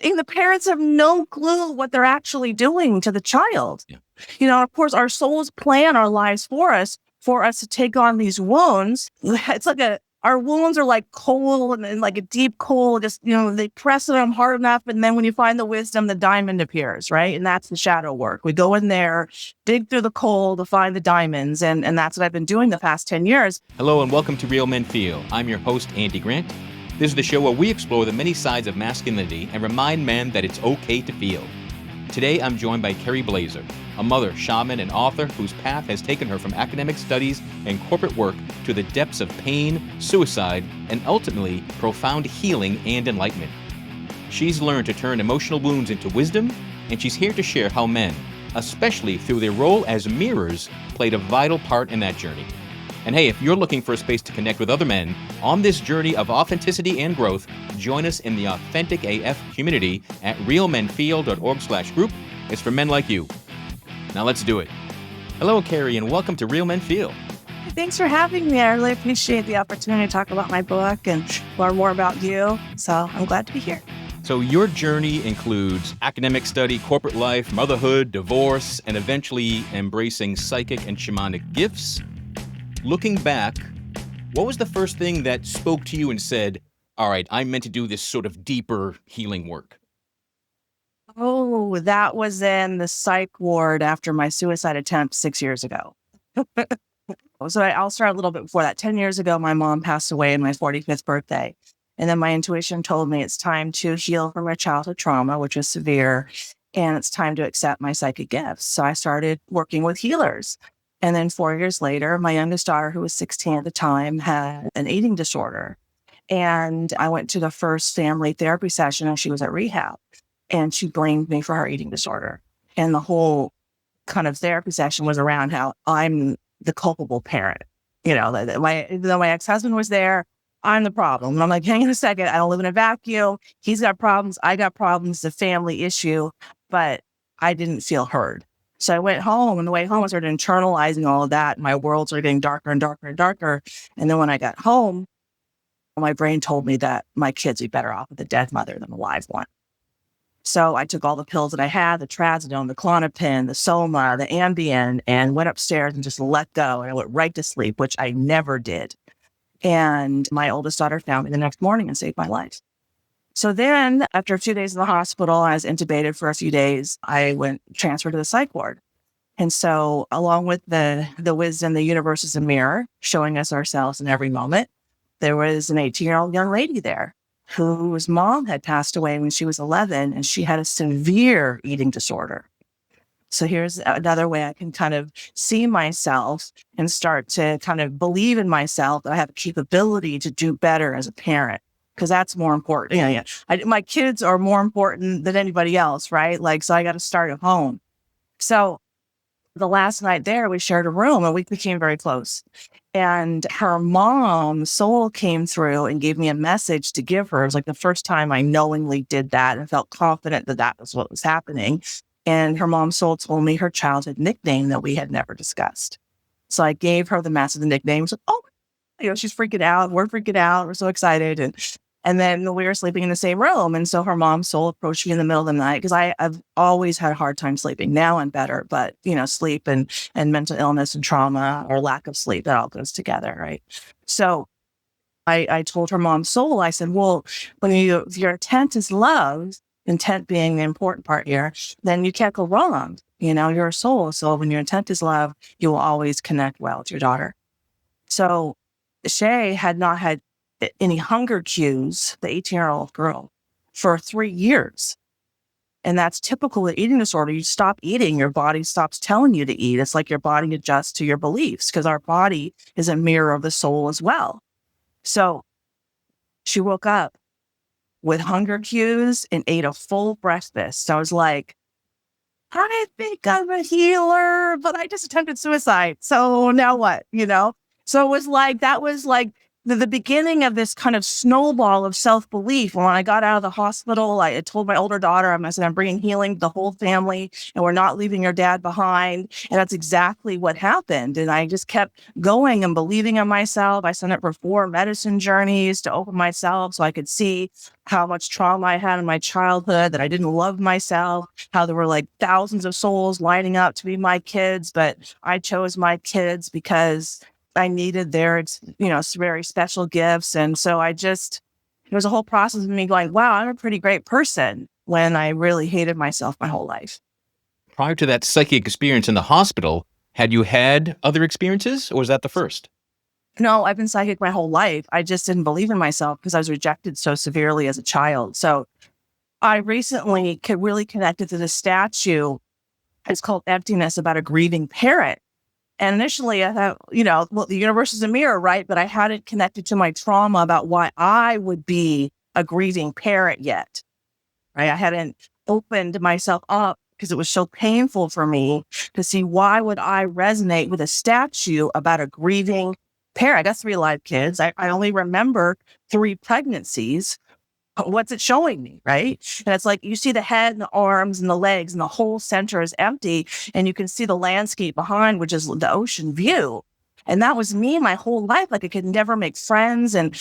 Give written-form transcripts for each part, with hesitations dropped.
And the parents have no clue what they're actually doing to the child. Yeah. Of course, our souls plan our lives for us to take on these wounds. It's like our wounds are like coal and like a deep coal, just, they press them hard enough. And then when you find the wisdom, the diamond appears, right? And that's the shadow work. We go in there, dig through the coal to find the diamonds. And that's what I've been doing the past 10 years. Hello and welcome to Real Men Feel. I'm your host, Andy Grant. This is the show where we explore the many sides of masculinity and remind men that it's okay to feel. Today, I'm joined by Kerry Blaser, a mother, shaman, and author whose path has taken her from academic studies and corporate work to the depths of pain, suicide, and ultimately profound healing and enlightenment. She's learned to turn emotional wounds into wisdom, and she's here to share how men, especially through their role as mirrors, played a vital part in that journey. And hey, if you're looking for a space to connect with other men on this journey of authenticity and growth, join us in the Authentic AF community at realmenfeel.org/group. It's for men like you. Now let's do it. Hello, Kerry, and welcome to Real Men Feel. Thanks for having me. I really appreciate the opportunity to talk about my book and learn more about you. So I'm glad to be here. So your journey includes academic study, corporate life, motherhood, divorce, and eventually embracing psychic and shamanic gifts. Looking back, what was the first thing that spoke to you and said, all right, I'm meant to do this sort of deeper healing work? Oh, that was in the psych ward after my suicide attempt 6 years ago. So I'll start a little bit before that. 10 years ago, my mom passed away on my 45th birthday. And then my intuition told me it's time to heal from my childhood trauma, which was severe, and it's time to accept my psychic gifts. So I started working with healers. And then 4 years later, my youngest daughter, who was 16 at the time, had an eating disorder. And I went to the first family therapy session and she was at rehab. And she blamed me for her eating disorder. And the whole kind of therapy session was around how I'm the culpable parent. Even though my ex-husband was there, I'm the problem. And I'm like, hang on a second, I don't live in a vacuum. He's got problems. I got problems. It's a family issue. But I didn't feel heard. So I went home, and the way home, I started internalizing all of that. My world started getting darker and darker and darker. And then when I got home, my brain told me that my kids would be better off with a dead mother than a live one. So I took all the pills that I had, the trazodone, the Klonopin, the Soma, the Ambien, and went upstairs and just let go. And I went right to sleep, which I never did. And my oldest daughter found me the next morning and saved my life. So then after a few days in the hospital, I was intubated for a few days. I went transferred to the psych ward. And so along with the wisdom, the universe is a mirror showing us ourselves in every moment. There was an 18-year-old young lady there whose mom had passed away when she was 11, and she had a severe eating disorder. So here's another way I can kind of see myself and start to kind of believe in myself that I have a capability to do better as a parent. Because that's more important. My kids are more important than anybody else, right? So I got to start at home. So the last night there, we shared a room and we became very close. And her mom's soul came through and gave me a message to give her. It was like the first time I knowingly did that and felt confident that that was what was happening. And her mom's soul told me her childhood nickname that we had never discussed. So I gave her the message, the nickname. So, she's freaking out. We're freaking out. We're so excited. And then we were sleeping in the same room. And so her mom's soul approached me in the middle of the night because I've always had a hard time sleeping. Now I'm better, but sleep and mental illness and trauma or lack of sleep, that all goes together, right? So I told her mom's soul, I said, well, when your intent is love, intent being the important part here, then you can't go wrong. You're a soul. So when your intent is love, you will always connect well with your daughter. So Shay had not had any hunger cues, the 18-year-old girl, for 3 years. And that's typical of eating disorder. You stop eating, your body stops telling you to eat. It's like your body adjusts to your beliefs because our body is a mirror of the soul as well. So she woke up with hunger cues and ate a full breakfast. So I was like, I think I'm a healer, but I just attempted suicide. So now what, So it was like, that was like the beginning of this kind of snowball of self-belief. When I got out of the hospital, I told my older daughter, I said, I'm bringing healing to the whole family and we're not leaving your dad behind. And that's exactly what happened. And I just kept going and believing in myself. I signed up for 4 medicine journeys to open myself so I could see how much trauma I had in my childhood, that I didn't love myself, how there were like thousands of souls lining up to be my kids, but I chose my kids because I needed their, very special gifts. And so it was a whole process of me going, wow, I'm a pretty great person, when I really hated myself my whole life. Prior to that psychic experience in the hospital, had you had other experiences, or was that the first? No, I've been psychic my whole life. I just didn't believe in myself because I was rejected so severely as a child. So I recently really connected to the statue. It's called Emptiness, about a grieving parent. And initially I thought, the universe is a mirror, right? But I hadn't connected to my trauma about why I would be a grieving parent yet, right? I hadn't opened myself up because it was so painful for me to see, why would I resonate with a statue about a grieving parent? I got 3 live kids. I only remember 3 pregnancies. What's it showing me, right? And it's like, you see the head and the arms and the legs, and the whole center is empty, and you can see the landscape behind, which is the ocean view. And that was me my whole life. Like, I could never make friends. And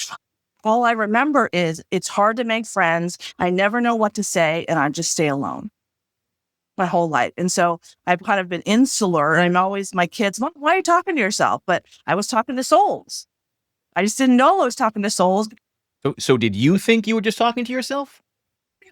all I remember is, it's hard to make friends. I never know what to say, and I just stay alone my whole life. And so I've kind of been insular, and I'm always, my kids, Mom, why are you talking to yourself? But I was talking to souls. I just didn't know I was talking to souls. So did you think you were just talking to yourself?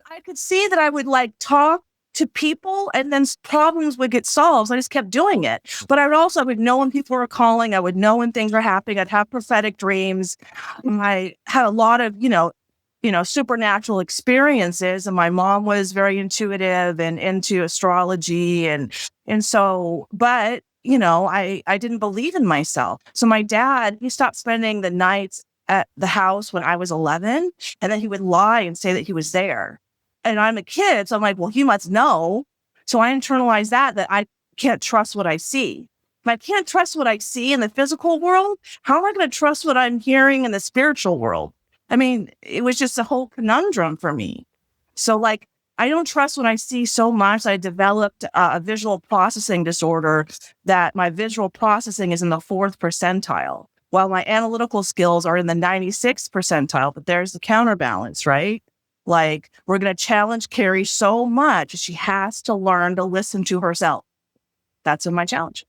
I could see that I would talk to people, and then problems would get solved. So I just kept doing it. But I would know when people were calling. I would know when things were happening. I'd have prophetic dreams. I had a lot of, supernatural experiences. And my mom was very intuitive and into astrology. And so, but, I didn't believe in myself. So my dad, he stopped spending the nights at the house when I was 11, and then he would lie and say that he was there. And I'm a kid, so I'm like, well, he must know. So I internalized that I can't trust what I see. If I can't trust what I see in the physical world, how am I going to trust what I'm hearing in the spiritual world? I mean, it was just a whole conundrum for me. So I don't trust what I see so much. I developed a visual processing disorder, that my visual processing is in the 4th percentile, while my analytical skills are in the 96th percentile. But there's the counterbalance, right? We're going to challenge Kerry so much, she has to learn to listen to herself. That's my challenge.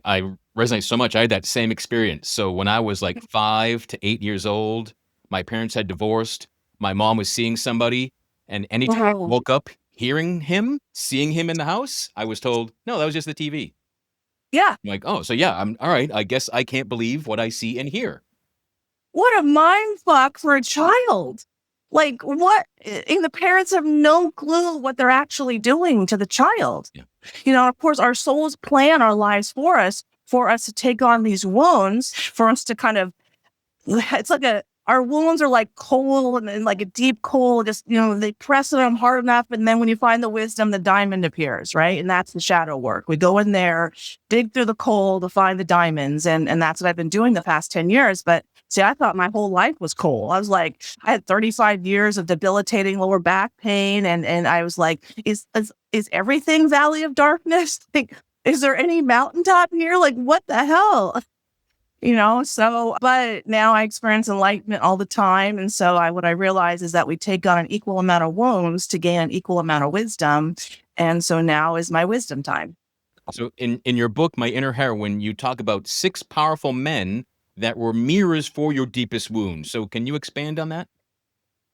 I resonate so much. I had that same experience. So when I was 5 to 8 years old, my parents had divorced. My mom was seeing somebody, and anytime I woke up hearing him, seeing him in the house, I was told, no, that was just the TV. Yeah. I'm like, oh, so yeah, I'm all right. I guess I can't believe what I see and hear. What a mind fuck for a child. What? And the parents have no clue what they're actually doing to the child. Yeah. Of course, our souls plan our lives for us to take on these wounds, for us to kind of, it's our wounds are like coal, and like a deep coal, just, they press them hard enough. And then when you find the wisdom, the diamond appears, right? And that's the shadow work. We go in there, dig through the coal to find the diamonds. And that's what I've been doing the past 10 years. But see, I thought my whole life was coal. I was I had 35 years of debilitating lower back pain. And I was like, is everything Valley of Darkness? Is there any mountaintop here? What the hell? But now I experience enlightenment all the time. And so what I realize is that we take on an equal amount of wounds to gain an equal amount of wisdom. And so now is my wisdom time. So in your book, My Inner Heroine, you talk about 6 powerful men that were mirrors for your deepest wounds. So can you expand on that?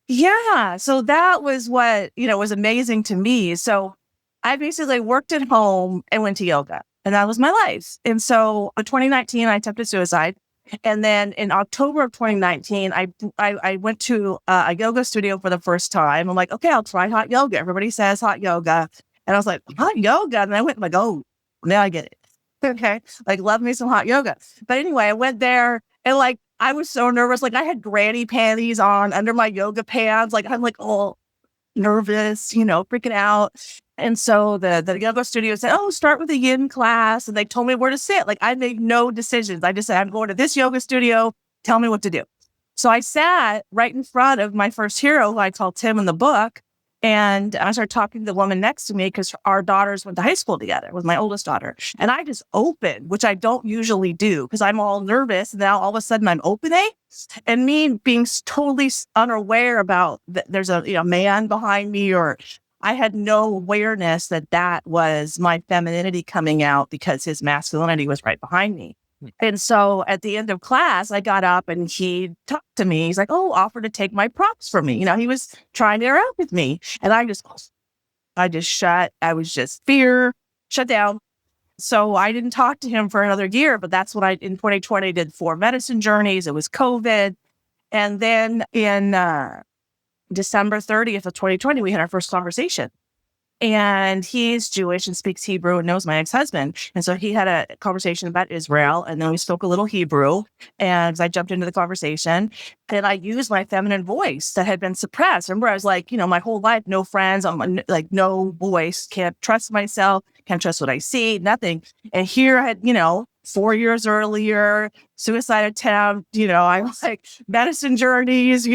Yeah. So that was what, was amazing to me. So I basically worked at home and went to yoga. And that was my life. And so in 2019, I attempted suicide. And then in October of 2019, I went to a yoga studio for the first time. I'm like, okay, I'll try hot yoga. Everybody says hot yoga. And I was like, hot yoga? And I went oh, now I get it. Okay. Love me some hot yoga. But anyway, I went there, and I was so nervous. I had granny panties on under my yoga pants. I'm all nervous, freaking out. And so the yoga studio said, oh, start with a yin class. And they told me where to sit. I made no decisions. I just said, I'm going to this yoga studio. Tell me what to do. So I sat right in front of my first hero, who I call Tim in the book. And I started talking to the woman next to me because our daughters went to high school together with my oldest daughter. And I just opened, which I don't usually do because I'm all nervous. And now all of a sudden I'm opening, and me being totally unaware about that there's a man behind me, or I had no awareness that that was my femininity coming out because his masculinity was right behind me. And so at the end of class, I got up and he talked to me. He's like, "Oh, offer to take my props from me." He was trying to interact with me. And I was just fear, shut down. So I didn't talk to him for another year, but that's what I, in 2020, did 4 medicine journeys. It was COVID. And then in December 30th of 2020, we had our first conversation. And he's Jewish and speaks Hebrew and knows my ex-husband. And so he had a conversation about Israel. And then we spoke a little Hebrew. And I jumped into the conversation. And I used my feminine voice that had been suppressed. Remember, I was like, my whole life, no friends, I'm like, no voice, can't trust myself, can't trust what I see, nothing. And here I had, 4 years earlier, suicide attempt, I was like, medicine journeys,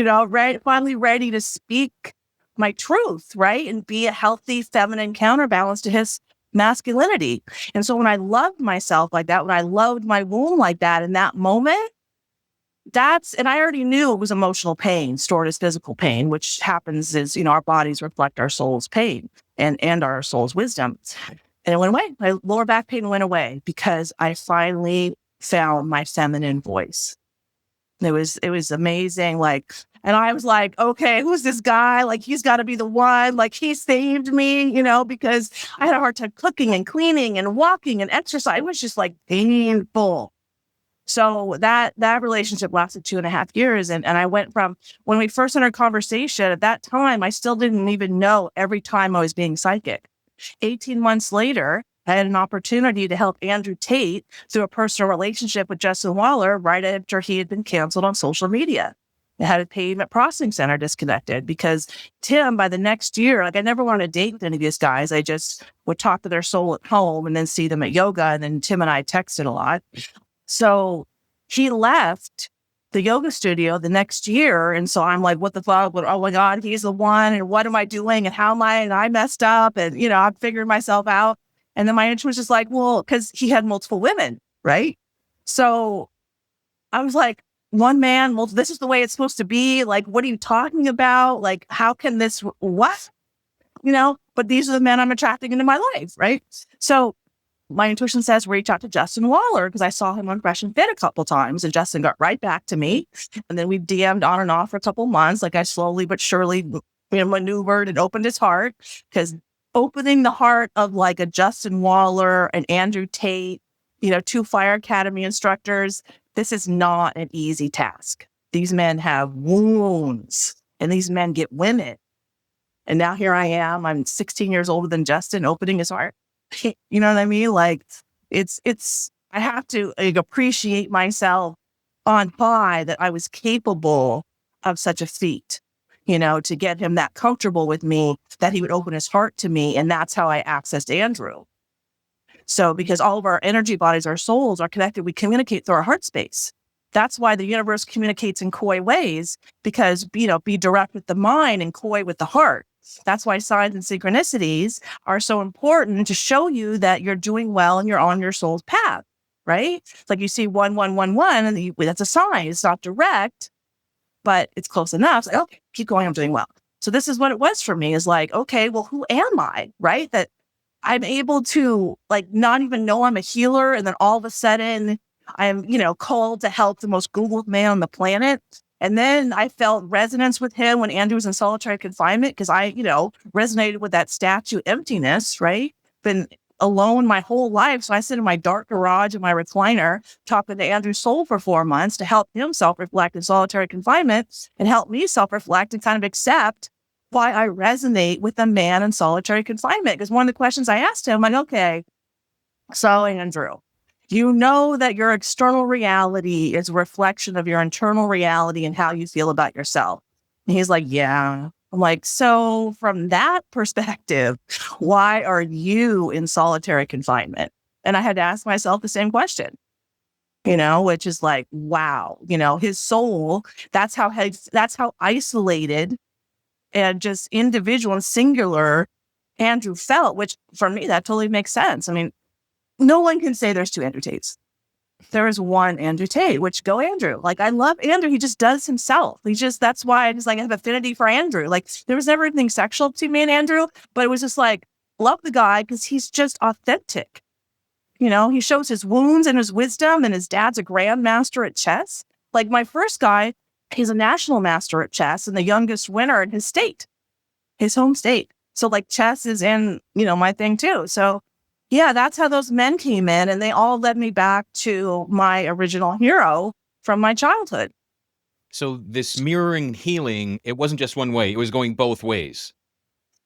finally ready to speak my truth, right? And be a healthy feminine counterbalance to his masculinity. And so when I loved myself like that, when I loved my womb like that in that moment, and I already knew it was emotional pain stored as physical pain, which happens is, our bodies reflect our soul's pain and our soul's wisdom. And it went away. My lower back pain went away because I finally found my feminine voice. It was amazing. And I was like, okay, who's this guy? Like, he's got to be the one. Like, he saved me, because I had a hard time cooking and cleaning and walking and exercise. It was just like painful. So that relationship lasted 2.5 years. And I went from when we first entered conversation, at that time, I still didn't even know every time I was being psychic. 18 months later, I had an opportunity to help Andrew Tate through a personal relationship with Justin Waller right after he had been canceled on social media. I had a payment processing center disconnected because Tim, by the next year, I never wanted to date with any of these guys. I just would talk to their soul at home and then see them at yoga. And then Tim and I texted a lot. So he left the yoga studio the next year. And so I'm like, what the fuck? Oh my God, he's the one. And what am I doing? And how am I? And I messed up. And, I'm figuring myself out. And then my intuition was just like, well, because he had multiple women, right? So I was like, one man, well, this is the way it's supposed to be. Like, what are you talking about? Like, how can this, what? But these are the men I'm attracting into my life, right? So my intuition says reach out to Justin Waller because I saw him on Fresh and Fit a couple times, and Justin got right back to me. And then we DM'd on and off for a couple months. Like, I slowly but surely maneuvered and opened his heart, because opening the heart of like a Justin Waller and Andrew Tate, 2 Fire Academy instructors, this is not an easy task. These men have wounds, and these men get women. And now here I am. I'm 16 years older than Justin, opening his heart. You know what I mean? Like, I have to appreciate myself on high that I was capable of such a feat, to get him that comfortable with me, that he would open his heart to me. And that's how I accessed Andrew. So because all of our energy bodies, our souls are connected, we communicate through our heart space. That's why the universe communicates in coy ways, because, be direct with the mind and coy with the heart. That's why signs and synchronicities are so important, to show you that you're doing well and you're on your soul's path, right? It's like you see 1111, and that's a sign. It's not direct, but it's close enough. It's like, okay, keep going. I'm doing well. So this is what it was for me, is like, okay, well, who am I, right? That I'm able to not even know I'm a healer. And then all of a sudden I'm, called to help the most Googled man on the planet. And then I felt resonance with him when Andrew was in solitary confinement, because I, resonated with that statue emptiness, right? Been alone my whole life. So I sit in my dark garage in my recliner talking to Andrew's soul for 4 months to help him self-reflect in solitary confinement, and help me self-reflect and kind of accept why I resonate with a man in solitary confinement. Because one of the questions I asked him, I'm like, okay, so Andrew, you know that your external reality is a reflection of your internal reality and how you feel about yourself. And he's like, yeah. I'm like, so from that perspective, why are you in solitary confinement? And I had to ask myself the same question. which is like, wow, his soul, that's how isolated and just individual and singular Andrew felt, which for me, that totally makes sense. I mean, no one can say there's two Andrew Tates. There is one Andrew Tate, which go Andrew. Like, I love Andrew. He just does himself. That's why I just like have affinity for Andrew. Like, there was never anything sexual between me and Andrew, but it was just like, love the guy because he's just authentic. He shows his wounds and his wisdom, and his dad's a grandmaster at chess. Like, my first guy, he's a national master at chess and the youngest winner in his state, his home state. So like chess is in, my thing too. So yeah, that's how those men came in, and they all led me back to my original hero from my childhood. So this mirroring healing, it wasn't just one way, it was going both ways.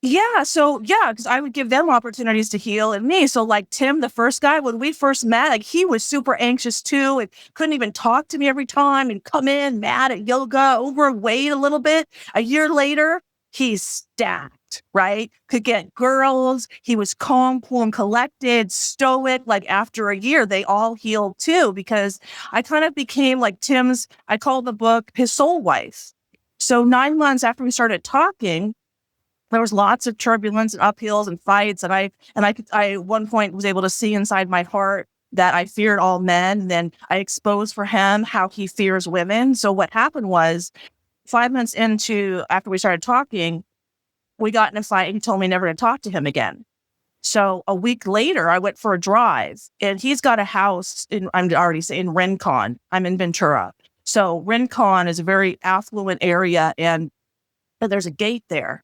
Yeah. So yeah, because I would give them opportunities to heal in me. So like Tim, the first guy, when we first met, like he was super anxious too and couldn't even talk to me every time and come in mad at yoga, overweight a little bit. A year later, he's stacked, right? Could get girls. He was calm, cool, and collected, stoic. Like after a year, they all healed too, because I kind of became like Tim's, I call the book his soul wife. So 9 months after we started talking, there was lots of turbulence and uphills and fights. And I at one point was able to see inside my heart that I feared all men. And then I exposed for him how he fears women. So what happened was 5 months after we started talking, we got in a fight and he told me never to talk to him again. So a week later, I went for a drive, and he's got a house I'm already saying Rincon. I'm in Ventura. So Rincon is a very affluent area, and there's a gate there.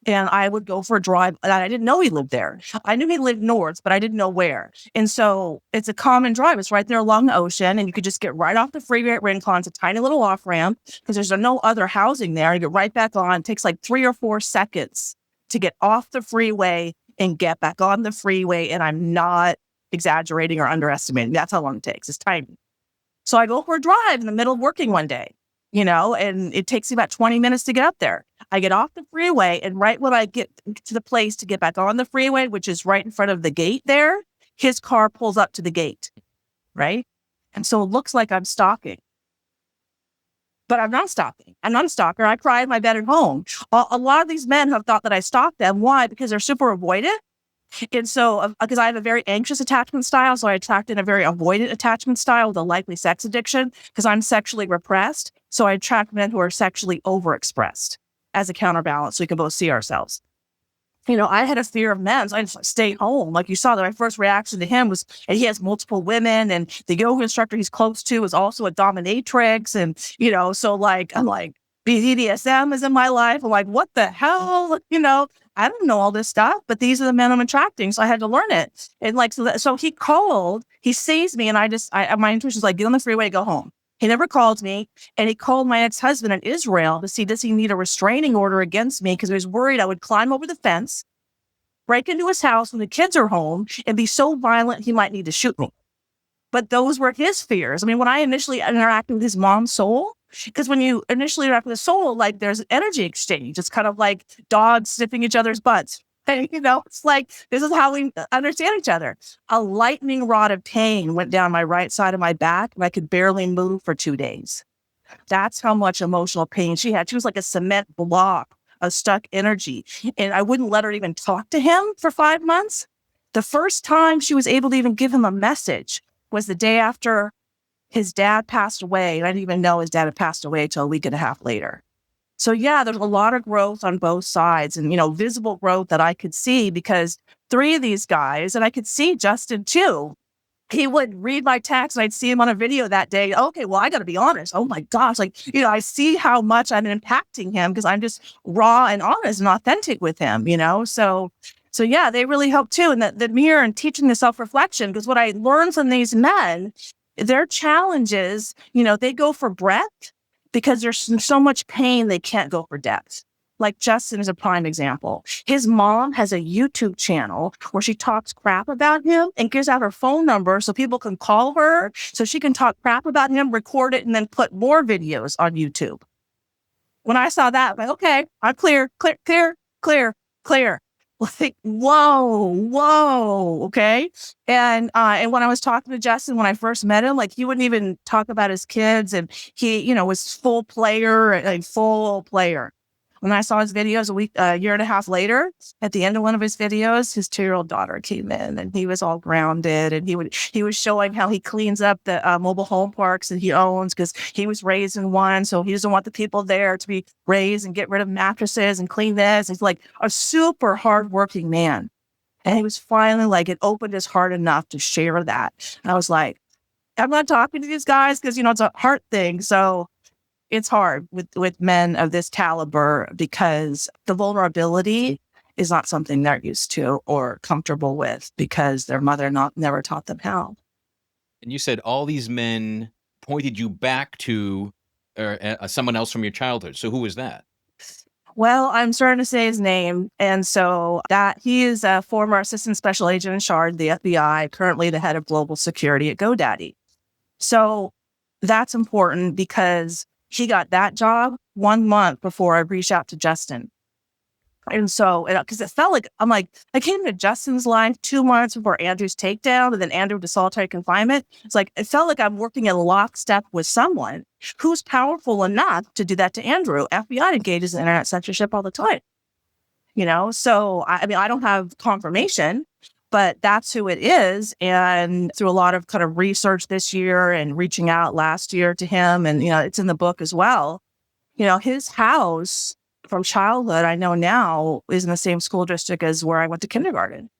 And I would go for a drive. And I didn't know he lived there. I knew he lived north, but I didn't know where. And so it's a common drive. It's right there along the ocean. And you could just get right off the freeway at Rincon. It's a tiny little off ramp because there's no other housing there. You get right back on. It takes like 3 or 4 seconds to get off the freeway and get back on the freeway. And I'm not exaggerating or underestimating. That's how long it takes. It's tiny. So I go for a drive in the middle of working one day, and it takes me about 20 minutes to get up there. I get off the freeway, and right when I get to the place to get back on the freeway, which is right in front of the gate there, his car pulls up to the gate, right? And so it looks like I'm stalking. But I'm not stalking. I'm not a stalker. I cry in my bed at home. A lot of these men have thought that I stalk them. Why? Because they're super avoidant. And so, because I have a very anxious attachment style, so I attract in a very avoidant attachment style with a likely sex addiction, because I'm sexually repressed. So I attract men who are sexually overexpressed as a counterbalance, so we can both see ourselves. I had a fear of men, so I just stayed home. Like you saw, that my first reaction to him was, and he has multiple women, and the yoga instructor he's close to is also a dominatrix. And, so like, I'm like, BDSM is in my life. I'm like, what the hell? I don't know all this stuff, but these are the men I'm attracting. So I had to learn it. And like, so he called, he sees me, and my intuition is like, get on the freeway, go home. He never called me, and he called my ex-husband in Israel to see, does he need a restraining order against me? Because he was worried I would climb over the fence, break into his house when the kids are home, and be so violent he might need to shoot me. But those were his fears. I mean, when I initially interacted with his mom's soul, because when you initially interact with a soul, like there's energy exchange. It's kind of like dogs sniffing each other's butts. And, it's like, this is how we understand each other. A lightning rod of pain went down my right side of my back, and I could barely move for 2 days. That's how much emotional pain she had. She was like a cement block of stuck energy. And I wouldn't let her even talk to him for 5 months. The first time she was able to even give him a message was the day after his dad passed away. And I didn't even know his dad had passed away until a week and a half later. So yeah, there's a lot of growth on both sides, and, visible growth that I could see, because 3 of these guys, and I could see Justin too, he would read my text and I'd see him on a video that day. Okay, well, I got to be honest. Oh my gosh. Like, I see how much I'm impacting him because I'm just raw and honest and authentic with him, So yeah, they really help too. And the mirror and teaching the self-reflection, because what I learned from these men, their challenges, they go for breadth because there's so much pain they can't go for depth. Like Justin is a prime example. His mom has a YouTube channel where she talks crap about him and gives out her phone number so people can call her, so she can talk crap about him, record it, and then put more videos on YouTube. When I saw that, I'm like, okay, I'm clear. Like, whoa, okay. And when I was talking to Justin when I first met him, like he wouldn't even talk about his kids, and he, was full player, like full player. When I saw his videos a year and a half later, at the end of one of his videos, his 2-year-old daughter came in, and he was all grounded, and he was showing how he cleans up the mobile home parks that he owns because he was raised in one, so he doesn't want the people there to be raised and get rid of mattresses and clean this. He's like a super hardworking man, and he was finally like, it opened his heart enough to share that. And I was like, I'm not talking to these guys because it's a heart thing, so it's hard with men of this caliber because the vulnerability is not something they're used to or comfortable with because their mother never taught them how. And you said all these men pointed you back to someone else from your childhood. So who was that? Well, I'm starting to say his name. And so that he is a former assistant special agent in charge of the FBI, currently the head of global security at GoDaddy. So that's important because he got that job 1 month before I reached out to Justin. And so, because it felt like, I'm like, I came into Justin's life 2 months before Andrew's takedown and then Andrew to solitary confinement. It's like, it felt like I'm working in lockstep with someone who's powerful enough to do that to Andrew. FBI engages in internet censorship all the time. So I mean, I don't have confirmation, but that's who it is. And through a lot of kind of research this year and reaching out last year to him, and, it's in the book as well, his house from childhood, I know now, is in the same school district as where I went to kindergarten.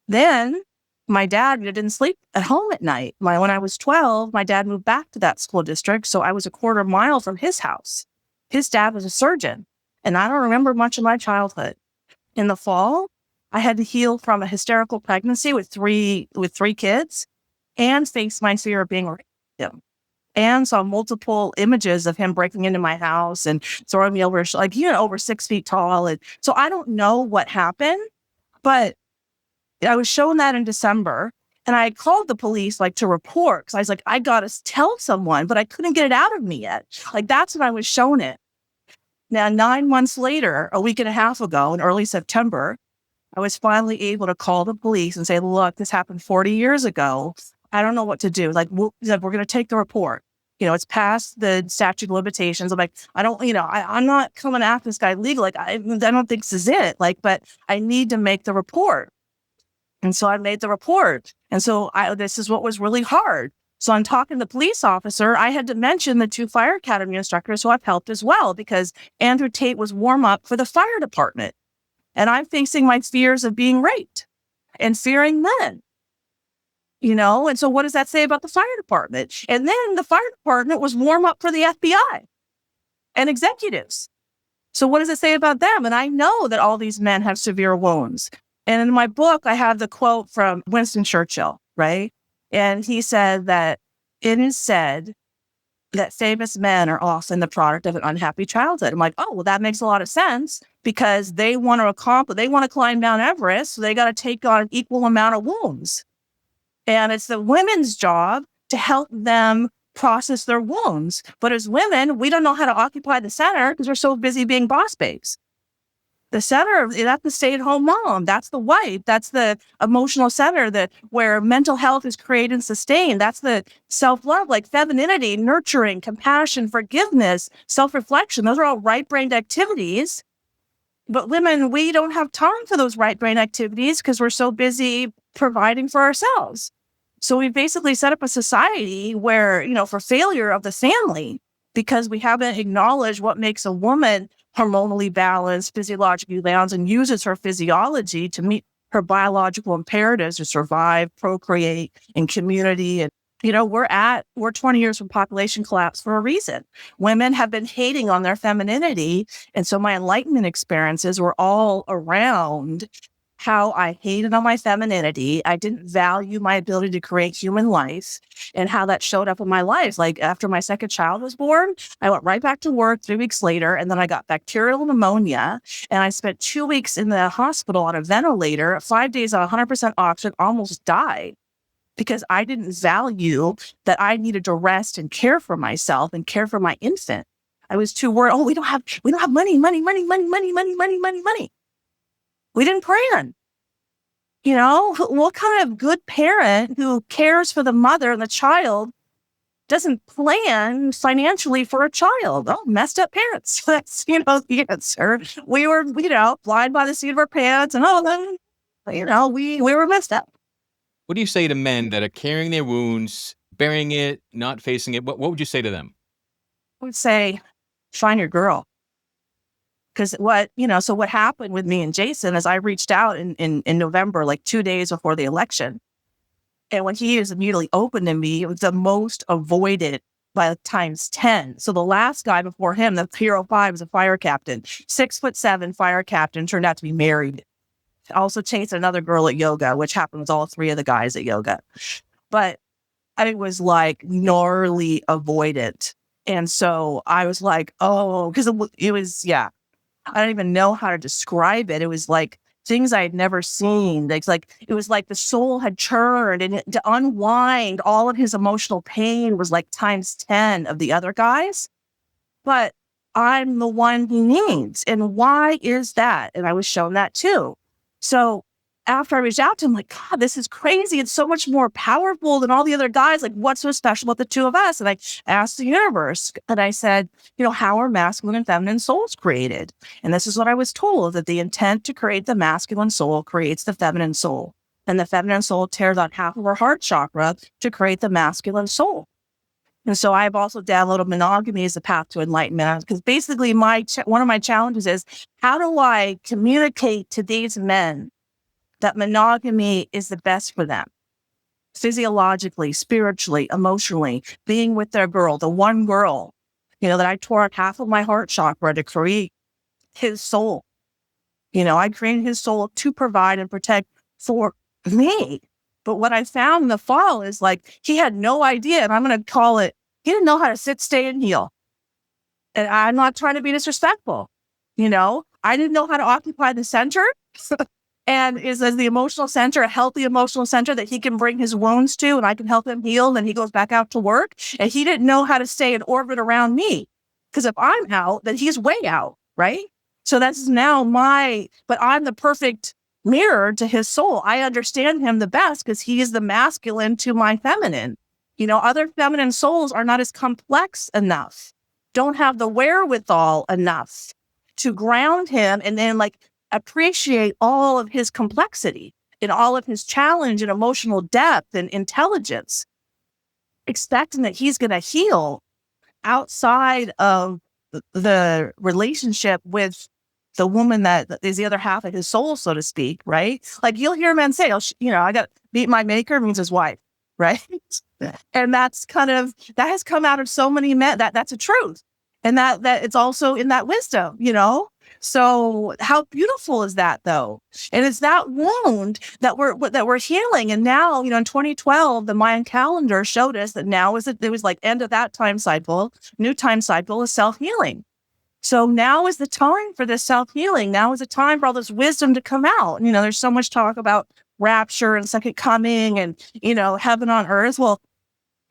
Then my dad didn't sleep at home at night. When I was 12, my dad moved back to that school district. So I was a quarter mile from his house. His dad was a surgeon, and I don't remember much of my childhood. In the fall, I had to heal from a hysterical pregnancy with three kids and face my fear of being raped. And saw multiple images of him breaking into my house and throwing me over, over 6 feet tall. And so I don't know what happened, but I was shown that in December, and I called the police to report because I was like, I got to tell someone, but I couldn't get it out of me yet. That's when I was shown it. Now, 9 months later, a week and a half ago in early September, I was finally able to call the police and say, look, this happened 40 years ago. I don't know what to do. We're going to take the report. It's past the statute of limitations. I'm like, I don't, I'm not coming after this guy legally. I don't think this is it. But I need to make the report. And so I made the report. And so this is what was really hard. So I'm talking to the police officer. I had to mention the 2 fire academy instructors who I've helped as well, because Andrew Tate was warm up for the fire department. And I'm facing my fears of being raped and fearing men. And so what does that say about the fire department? And then the fire department was warm up for the FBI and executives. So what does it say about them? And I know that all these men have severe wounds. And in my book, I have the quote from Winston Churchill, right? And he said that it is said that famous men are often the product of an unhappy childhood. I'm like, oh, well, that makes a lot of sense because they want to climb Mount Everest. So they got to take on an equal amount of wounds. And it's the women's job to help them process their wounds. But as women, we don't know how to occupy the center because we're so busy being boss babes. The center, that's the stay-at-home mom. That's the wife. That's the emotional center where mental health is created and sustained. That's the self-love, femininity, nurturing, compassion, forgiveness, self-reflection. Those are all right-brained activities. But women, we don't have time for those right-brain activities because we're so busy providing for ourselves. So we basically set up a society where, for failure of the family, because we haven't acknowledged what makes a woman hormonally balanced, physiologically balanced, and uses her physiology to meet her biological imperatives to survive, procreate, in community. And, we're 20 years from population collapse for a reason. Women have been hating on their femininity. And so my enlightenment experiences were all around how I hated on my femininity. I didn't value my ability to create human life and how that showed up in my life. After my second child was born, I went right back to work 3 weeks later, and then I got bacterial pneumonia, and I spent 2 weeks in the hospital on a ventilator, 5 days on 100% oxygen, almost died because I didn't value that I needed to rest and care for myself and care for my infant. I was too worried. Oh, we don't have money. We didn't plan. What kind of good parent who cares for the mother and the child doesn't plan financially for a child? Oh, messed up parents. That's, the answer. We were, flying by the seat of our pants and, we were messed up. What do you say to men that are carrying their wounds, burying it, not facing it? What would you say to them? I would say, find your girl. Because so what happened with me and Jason is I reached out in November, like 2 days before the election. And when he was immediately open to me, it was the most avoided by times 10. So the last guy before him, the Hero 5, was a fire captain, 6'7" fire captain, turned out to be married. Also chased another girl at yoga, which happened with all 3 of the guys at yoga. But I was like gnarly avoidant. And so I was like, oh, because it was, I don't even know how to describe it. It was like things I had never seen. It was like the soul had churned, and to unwind all of his emotional pain was like times 10 of the other guys. But I'm the one he needs. And why is that? And I was shown that too. So after I reached out to him, like, God, this is crazy. It's so much more powerful than all the other guys. Like, what's so special about the 2 of us? And I asked the universe, and I said, how are masculine and feminine souls created? And this is what I was told, that the intent to create the masculine soul creates the feminine soul. And the feminine soul tears out half of our heart chakra to create the masculine soul. And so I've also downloaded monogamy as a path to enlightenment, because basically one of my challenges is, how do I communicate to these men that monogamy is the best for them, physiologically, spiritually, emotionally, being with their girl, the one girl, that I tore out half of my heart chakra to create his soul. I created his soul to provide and protect for me. But what I found in the fall is, like, he had no idea, and I'm going to call it, he didn't know how to sit, stay, and heal. And I'm not trying to be disrespectful. I didn't know how to occupy the center. And is as the emotional center, a healthy emotional center that he can bring his wounds to, and I can help him heal. And then he goes back out to work. And he didn't know how to stay in orbit around me, because if I'm out, then he's way out, right? So that's now but I'm the perfect mirror to his soul. I understand him the best because he is the masculine to my feminine. Other feminine souls are not as complex enough, don't have the wherewithal enough to ground him and then appreciate all of his complexity and all of his challenge and emotional depth and intelligence, expecting that he's going to heal outside of the relationship with the woman that is the other half of his soul, so to speak, right? Like, you'll hear men say, I got to beat my maker, means his wife, right? And that's that has come out of so many men, that's a truth. And that it's also in that wisdom, So how beautiful is that, though? And it's that wound that we're healing. And now, in 2012, the Mayan calendar showed us that now it was like end of that time cycle, new time cycle is self-healing. So now is the time for this self-healing. Now is the time for all this wisdom to come out. There's so much talk about rapture and second coming and, heaven on earth. Well,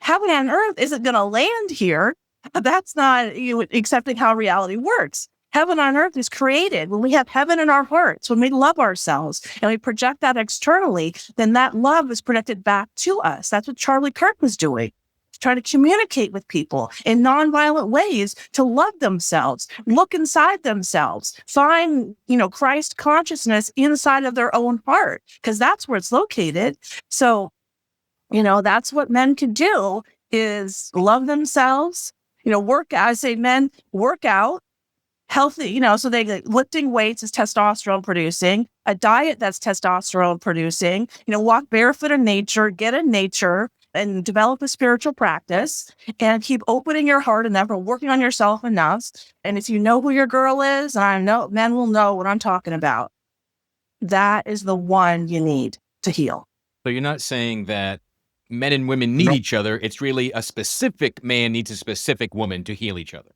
heaven on earth isn't going to land here. That's not accepting how reality works. Heaven on earth is created when we have heaven in our hearts, when we love ourselves and we project that externally, then that love is projected back to us. That's what Charlie Kirk was doing. Trying to communicate with people in nonviolent ways to love themselves, look inside themselves, find, Christ consciousness inside of their own heart, because that's where it's located. So, that's what men can do, is love themselves, work out. I say men work out healthy, so lifting weights is testosterone producing, a diet that's testosterone producing, walk barefoot in nature, get in nature, and develop a spiritual practice, and keep opening your heart enough or working on yourself enough. And if you know who your girl is, and I know men will know what I'm talking about, that is the one you need to heal. So you're not saying that men and women need each other. It's really a specific man needs a specific woman to heal each other.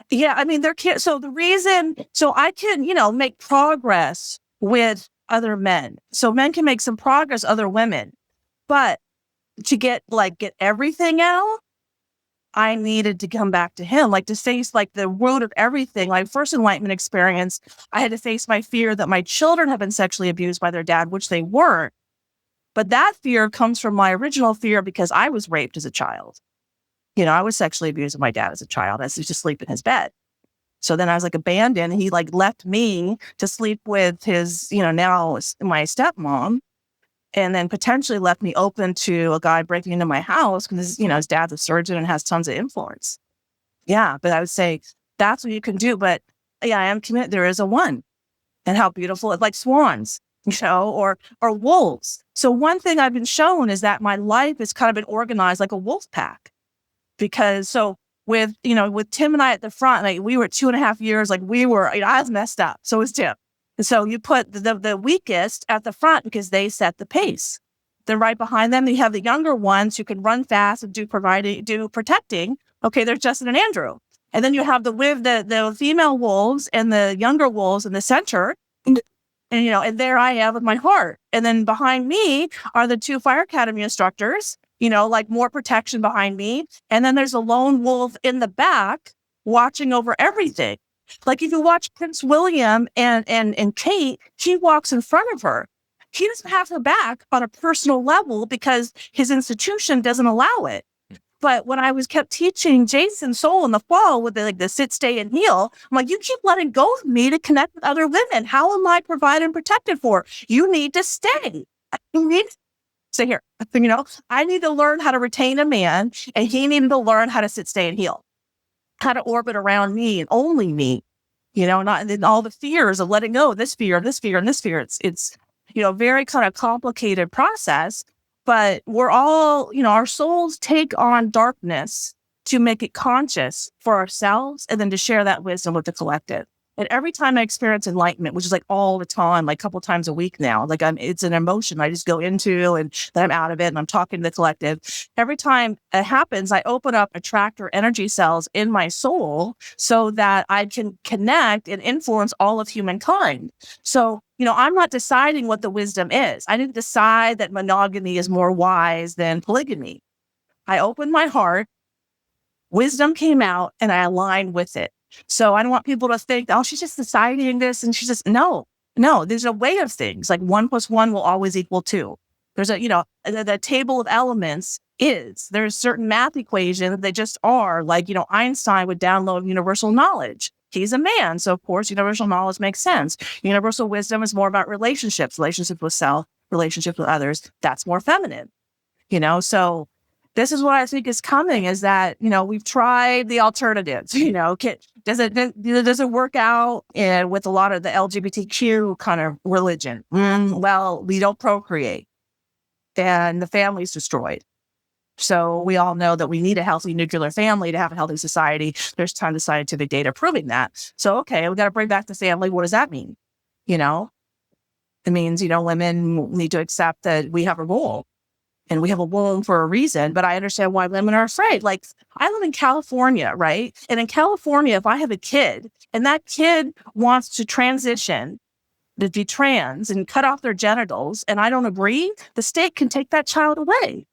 Yeah, I mean, there can't. So I can, make progress with other men. So men can make some progress, other women, but to get everything out, I needed to come back to him, like to face like the root of everything. Like first enlightenment experience, I had to face my fear that my children have been sexually abused by their dad, which they weren't. But that fear comes from my original fear because I was raped as a child. I was sexually abused by my dad as a child. I used to sleep in his bed. So then I was like abandoned. And he like left me to sleep with his, now my stepmom, and then potentially left me open to a guy breaking into my house because, his dad's a surgeon and has tons of influence. Yeah. But I would say that's what you can do. But yeah, I am committed. There is a one. And how beautiful it's like swans, or wolves. So one thing I've been shown is that my life has kind of been organized like a wolf pack. Because with Tim and I at the front, like we were 2.5 years, like we were, I was messed up. So was Tim. And so you put the weakest at the front because they set the pace. Then right behind them, you have the younger ones who can run fast and do protecting. Okay, there's Justin and Andrew. And then you have the female wolves and the younger wolves in the center. And there I am with my heart. And then behind me are the 2 fire academy instructors, like more protection behind me. And then there's a lone wolf in the back watching over everything. Like if you watch Prince William and Tate, he walks in front of her. He doesn't have her back on a personal level because his institution doesn't allow it. But when I kept teaching Jason Soul in the fall with the sit, stay, and heal, I'm like, you keep letting go of me to connect with other women. How am I provided and protected for? You need to stay. You need to stay here. I need to learn how to retain a man, and he needed to learn how to sit, stay, and heal, how to orbit around me and only me, not and then all the fears of letting go of this fear, and this fear, and this fear. It's very kind of complicated process. But we're all, our souls take on darkness to make it conscious for ourselves and then to share that wisdom with the collective. And every time I experience enlightenment, which is like all the time, like a couple times a week now, like it's an emotion I just go into and then I'm out of it and I'm talking to the collective. Every time it happens, I open up attractor energy cells in my soul so that I can connect and influence all of humankind. So, I'm not deciding what the wisdom is. I didn't decide that monogamy is more wise than polygamy. I opened my heart, wisdom came out, and I aligned with it. So I don't want people to think, oh, she's just deciding this. And she's just, no, there's a way of things. Like 1 + 1 will always equal 2. There's the table of elements there's certain math equations. They just are like, Einstein would download universal knowledge. He's a man. So of course, universal knowledge makes sense. Universal wisdom is more about relationships with self, relationships with others. That's more feminine, so this is what I think is coming is that, we've tried the alternatives, does it work out with a lot of the LGBTQ kind of religion? Well, we don't procreate and the family's destroyed. So we all know that we need a healthy nuclear family to have a healthy society. There's tons of scientific data proving that. So, okay, we got to bring back the family. What does that mean? It means, women need to accept that we have a role. And we have a womb for a reason, but I understand why women are afraid. Like I live in California, right? And in California, if I have a kid and that kid wants to transition to be trans and cut off their genitals and I don't agree, the state can take that child away.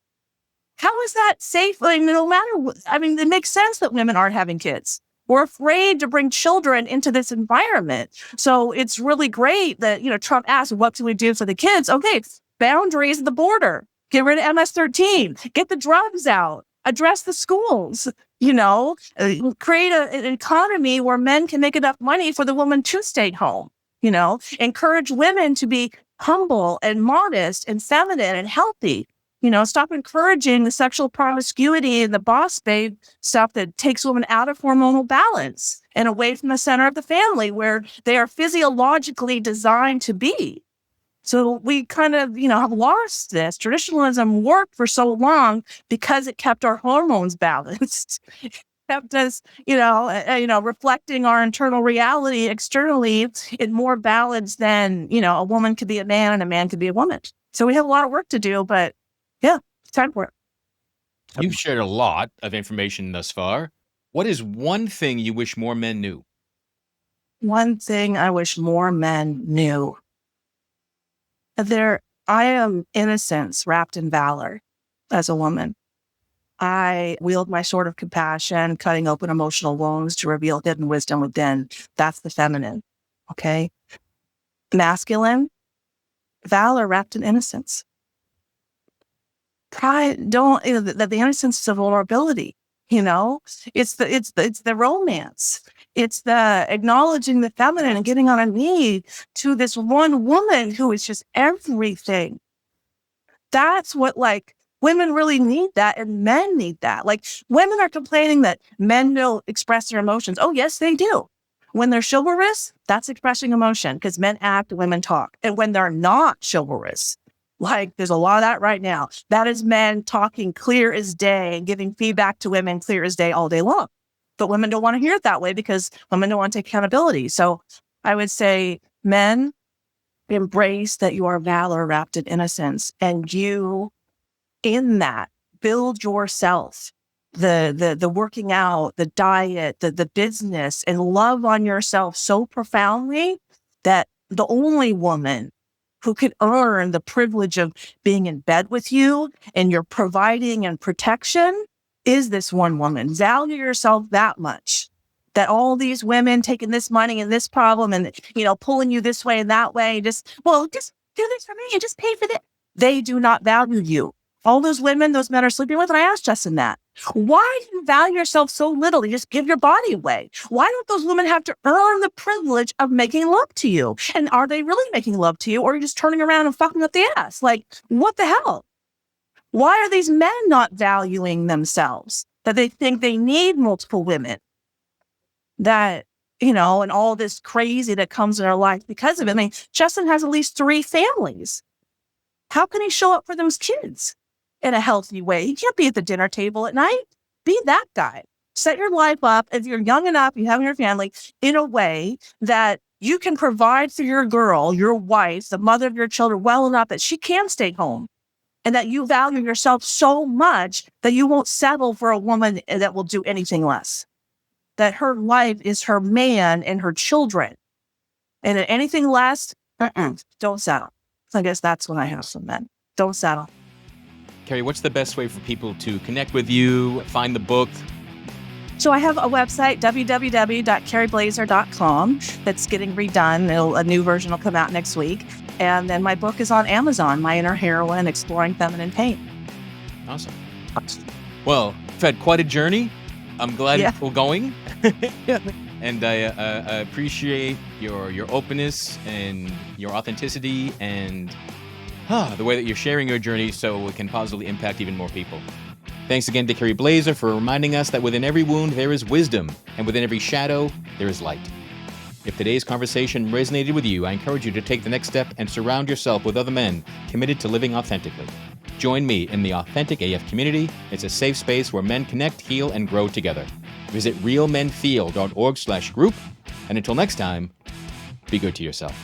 How is that safe? No matter what, it makes sense that women aren't having kids. We're afraid to bring children into this environment. So it's really great that, Trump asked, what can we do for the kids? Okay, boundaries at the border. Get rid of MS-13, get the drugs out, address the schools, create an economy where men can make enough money for the woman to stay home, encourage women to be humble and modest and feminine and healthy, stop encouraging the sexual promiscuity and the boss babe stuff that takes women out of hormonal balance and away from the center of the family where they are physiologically designed to be. So we kind of, have lost this. Traditionalism worked for so long because it kept our hormones balanced. It kept us, reflecting our internal reality externally in more balance than, a woman could be a man and a man could be a woman. So we have a lot of work to do, but yeah, it's time for it. You've shared a lot of information thus far. What is one thing you wish more men knew? One thing I wish more men knew. I am innocence wrapped in valor as a woman. I wield my sword of compassion, cutting open emotional wounds to reveal hidden wisdom within. That's the feminine. Okay. Masculine, valor wrapped in innocence. Pride, don't, the innocence of vulnerability. It's the romance. It's the acknowledging the feminine and getting on a knee to this one woman who is just everything. That's what women really need that, and men need that. Women are complaining that men don't express their emotions. Oh, yes, they do. When they're chivalrous, that's expressing emotion because men act, women talk. And when they're not chivalrous, there's a lot of that right now. That is men talking clear as day and giving feedback to women clear as day all day long. But women don't want to hear it that way because women don't want to take accountability. So I would say, men, embrace that you are valor wrapped in innocence, and you, in that, build yourself, the working out, the diet, the business, and love on yourself so profoundly that the only woman who could earn the privilege of being in bed with you and your providing and protection is this one woman. Value yourself that much. That all these women taking this money and this problem and, pulling you this way and that way, just do this for me and just pay for this. They do not value you. All those women, those men are sleeping with, and I asked Justin that. Why do you value yourself so little? You just give your body away. Why don't those women have to earn the privilege of making love to you? And are they really making love to you, or are you just turning around and fucking up the ass? What the hell? Why are these men not valuing themselves? That they think they need multiple women? That, and all this crazy that comes in our life because of it. I mean, Justin has at least 3 families. How can he show up for those kids in a healthy way? He can't be at the dinner table at night. Be that guy. Set your life up, if you're young enough, you have your family, in a way that you can provide for your girl, your wife, the mother of your children, well enough that she can stay home. And that you value yourself so much that you won't settle for a woman that will do anything less. That her life is her man and her children. And anything less, don't settle. So I guess that's what I have from men. Don't settle. Kerry, what's the best way for people to connect with you, find the book? So I have a website, www.kerryblaser.com, that's getting redone. A new version will come out next week. And then my book is on Amazon, My Inner Heroine, Exploring Feminine Pain. Awesome. Well, you've had quite a journey. I'm glad we're going. And I appreciate your openness and your authenticity and the way that you're sharing your journey so it can positively impact even more people. Thanks again to Kerry Blaser for reminding us that within every wound there is wisdom, and within every shadow there is light. If today's conversation resonated with you, I encourage you to take the next step and surround yourself with other men committed to living authentically. Join me in the Authentic AF community. It's a safe space where men connect, heal, and grow together. Visit realmenfeel.org/group. And until next time, be good to yourself.